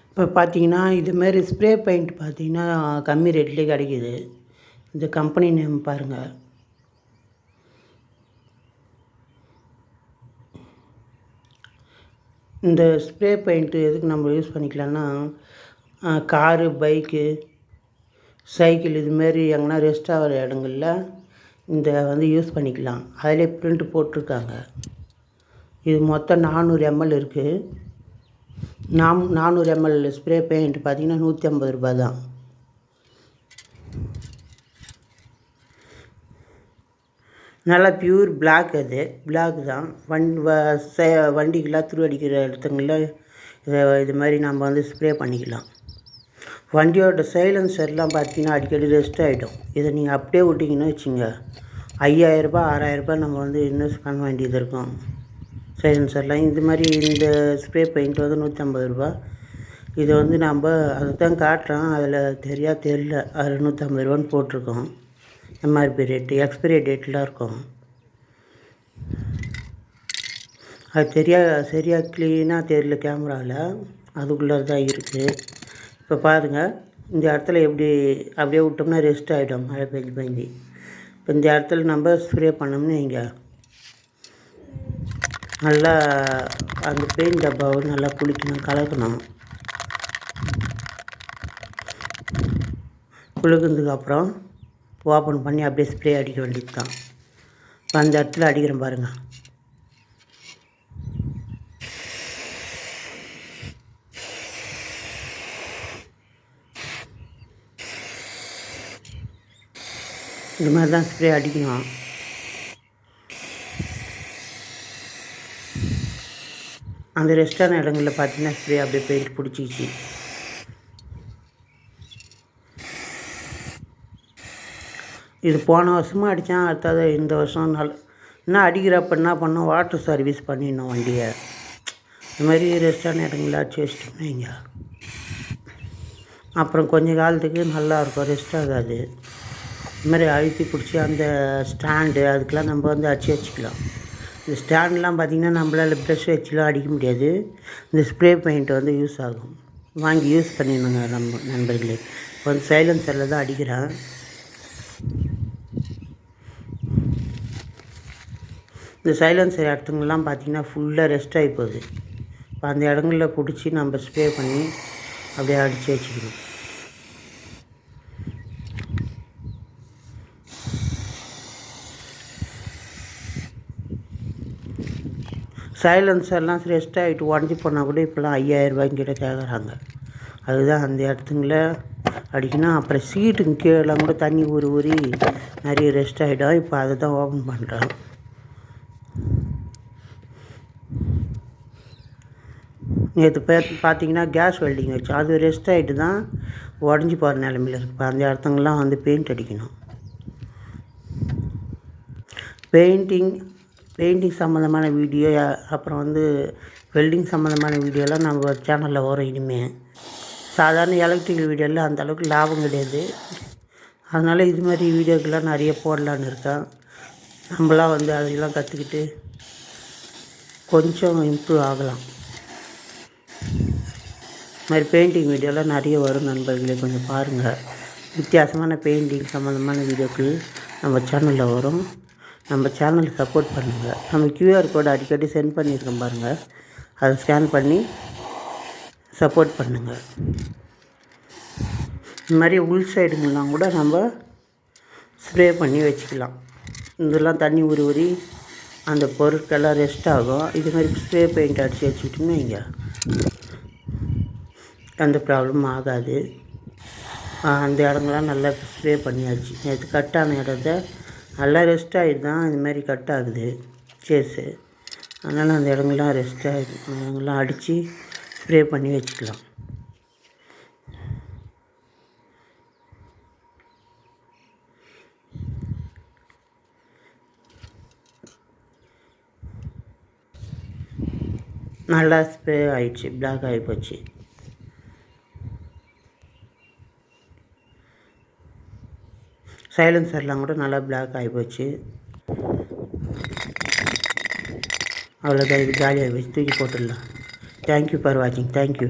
இப்போ பார்த்தீங்கன்னா, இதுமாரி ஸ்ப்ரே பெயிண்ட் பார்த்தீங்கன்னா, கம்மி ரேட்லேயே கிடைக்கிது. இந்த கம்பெனி நேம் பாருங்கள். இந்த ஸ்ப்ரே பெயிண்ட்டு எதுக்கு நம்ம யூஸ் பண்ணிக்கலாம்னா, காரு, பைக்கு, சைக்கிள் இதுமாரி எங்கன்னா ரெஸ்ட் ஆகிற இடங்கள்ல இந்த யூஸ் பண்ணிக்கலாம். அதிலே பிரிண்ட் போட்டிருக்காங்க. இது மொத்தம் 400 ml இருக்குது. 400 ml ஸ்ப்ரே பெயிண்ட் பார்த்தீங்கன்னா ₹150 தான். நல்லா பியூர் பிளாக், அது பிளாக் தான். வண்டிக்கெலாம் துருவடிக்கிற இடத்துங்களில் இது மாதிரி நம்ம ஸ்ப்ரே பண்ணிக்கலாம். வண்டியோட சைலன்சர்லாம் பார்த்தீங்கன்னா அடிக்கடி ரெஸ்ட் ஆகிடும். இதை நீங்கள் அப்படியே விட்டிங்கன்னு வச்சுங்க, ₹5000 ₹6000 நம்ம இன்வெஸ்ட் பண்ண வேண்டியது இருக்கும். சைலன்சர்லாம் இது மாதிரி இந்த ஸ்ப்ரே பெயிண்ட் ₹150. இதை நம்ம அதை தான் காட்டுறோம். அதில் தெரியல, அதில் ₹150 போட்டிருக்கோம். எம்ஆர்பி ரேட்டு, எக்ஸ்பைரி டேட்லாம் இருக்கும். அது சரியாக க்ளீனாக தெரியல கேமராவில், அதுக்குள்ளே தான் இருக்குது. இப்போ பாருங்கள், இந்த இடத்துல அப்படியே விட்டோம்னா ரெஸ்ட் ஆகிடும் மழை பெஞ்சு. இப்போ இந்த இடத்துல நம்ம ஸ்ப்ரே பண்ணோம்னு இங்கே நல்லா அந்த பெயிண்ட் டப்பாவை நல்லா குளிக்கணும், கலக்கணும். குலுக்குனதுக்கப்புறம் ஓப்பன் பண்ணி அப்படியே ஸ்ப்ரே அடிக்க வேண்டியது தான். இப்போ அந்த இடத்துல அடிக்கிறேன் பாருங்கள். இது மாதிரி தான் ஸ்ப்ரே அடிக்கணும். அந்த ரெஸ்டான இடங்களில் பார்த்தீங்கன்னா ஸ்ப்ரே அப்படியே பெயிண்ட் பிடிச்சிக்கிச்சு. இது போன வருஷமாக அடித்தான், அடுத்தது இந்த வருஷம் இன்னும் அடிக்கிறப்ப என்ன பண்ணோம், வாட்டர் சர்வீஸ் பண்ணிடணும் வண்டியை. இது மாதிரி ரெஸ்டான இடங்களில் அடிச்சு வச்சிட்டோம்னா இங்கே அப்புறம் கொஞ்சம் காலத்துக்கு நல்லாயிருக்கும், ரெஸ்ட் ஆகாது. இது மாதிரி அழுத்தி பிடிச்சி அந்த ஸ்டாண்டு அதுக்கெலாம் நம்ம அடிச்சு வச்சுக்கலாம். இந்த ஸ்டாண்ட்லாம் பார்த்திங்கன்னா நம்மளால் ப்ரெஷ் வச்சுலாம் அடிக்க முடியாது. இந்த ஸ்ப்ரே பெயிண்ட் யூஸ் ஆகும். வாங்கி யூஸ் பண்ணிடணுங்க நம்ம நண்பர்களே. இப்போ சைலன்சரில் தான் அடிக்கிறேன். இந்த சைலன்சர் இடத்துங்கெல்லாம் பார்த்திங்கன்னா ஃபுல்லாக ரெஸ்ட் ஆகி போகுது. இப்போ அந்த இடங்களில் பிடிச்சி நம்ம ஸ்ப்ரே பண்ணி அப்படியே அடித்து வச்சுக்கணும். சைலன்சர்லாம் ரெஸ்ட் ஆகிட்டு உடஞ்சி போனால் கூட இப்போலாம் ₹5000 கிட்ட கேட்குறாங்க. அதுதான் அந்த இடத்துங்கள அடிக்கணும். அப்புறம் சீட்டுக்கு கீழெல்லாம் கூட தண்ணி ஊறி நிறைய ரெஸ்ட் ஆகிடும். இப்போ அதை தான் ஓப்பன் பண்ணுறேன். நேற்று பார்த்தீங்கன்னா கேஸ் வெல்டிங் வச்சு அது ரெஸ்ட் ஆகிட்டு தான் உடஞ்சி போகிற நிலமையில் இருக்குது. இப்போ அந்த இடத்துங்கெல்லாம் பெயிண்ட் அடிக்கணும். பெயிண்டிங் சம்மந்தமான வீடியோ, அப்புறம் வெல்டிங் சம்மந்தமான வீடியோலாம் நம்ம சேனலில் வரும் இனிமேல். சாதாரண எலக்ட்ரிக்கல் வீடியோவில் அந்தளவுக்கு லாபம் கிடையாது. அதனால் இது மாதிரி வீடியோக்கெல்லாம் நிறைய போடலான்னு இருக்கேன். நம்மளாம் அதெல்லாம் கற்றுக்கிட்டு கொஞ்சம் இம்ப்ரூவ் ஆகலாம். இது மாதிரி பெயிண்டிங் வீடியோலாம் நிறைய வரும் நண்பர்களே, கொஞ்சம் பாருங்கள். வித்தியாசமான பெயிண்டிங் சம்மந்தமான வீடியோக்கள் நம்ம சேனலில் வரும். நம்ம சேனலுக்கு சப்போர்ட் பண்ணுங்கள். நம்ம QR கோடு அடிக்கடி சென்ட் பண்ணியிருக்கோம் பாருங்கள், அதை ஸ்கேன் பண்ணி சப்போர்ட் பண்ணுங்கள். இந்த மாதிரி உள் சைடுங்கெல்லாம் கூட நம்ம ஸ்ப்ரே பண்ணி வச்சுக்கலாம். இதெல்லாம் தண்ணி ஊறி அந்த பொருட்கள்லாம் ரெஸ்ட் ஆகும். இது மாதிரி ஸ்ப்ரே பெயிண்ட் அடித்து வச்சுக்கிட்டோம்னா இங்கே எந்த ப்ராப்ளமும் ஆகாது. அந்த இடங்கள்லாம் நல்லா ஸ்ப்ரே பண்ணியாச்சு. நேற்று கட்டான இடத்த நல்லா ரெஸ்ட் ஆகிட்டு தான் இது மாதிரி கட் ஆகுது சேஸு. அதனால் அந்த இடங்கள்லாம் ரெஸ்ட் ஆகிடும். இடங்கள்லாம் அடித்து ஸ்ப்ரே பண்ணி வச்சுக்கலாம். நல்லா ஸ்ப்ரே ஆகிடுச்சு, பிளாக் ஆகி போச்சு. சைலன்சர்லாம் கூட நல்லா பிளாக் ஆகி போச்சு. அவ்வளோதான், இது காலியாக வச்சு தூக்கி போட்டுடலாம். தேங்க்யூ ஃபார் வாட்சிங். தேங்க்யூ.